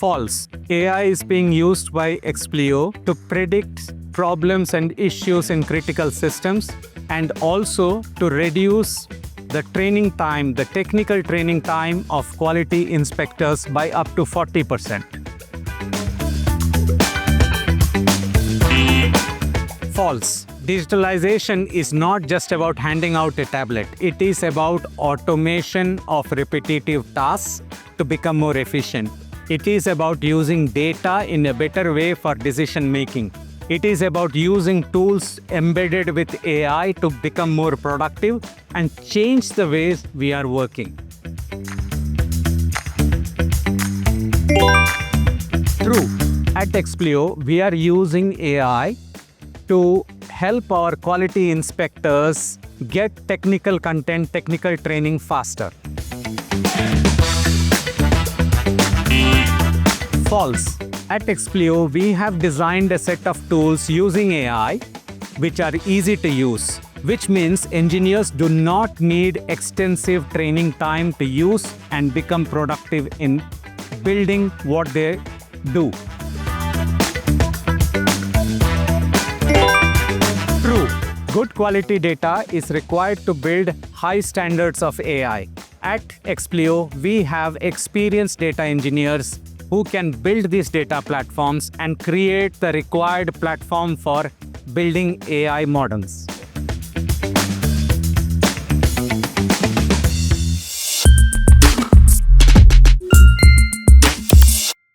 False. AI is being used by Expleo to predict problems and issues in critical systems and also to reduce the training time, the technical training time of quality inspectors by up to 40%. False. Digitalization is not just about handing out a tablet. It is about automation of repetitive tasks to become more efficient. It is about using data in a better way for decision making. It is about using tools embedded with AI to become more productive and change the ways we are working. True. At Expleo, we are using AI to help our quality inspectors get technical content, technical training faster. False. At Expleo, we have designed a set of tools using AI which are easy to use, which means engineers do not need extensive training time to use and become productive in building what they do. True. Good quality data is required to build high standards of AI. At Expleo, we have experienced data engineers who can build these data platforms and create the required platform for building AI models.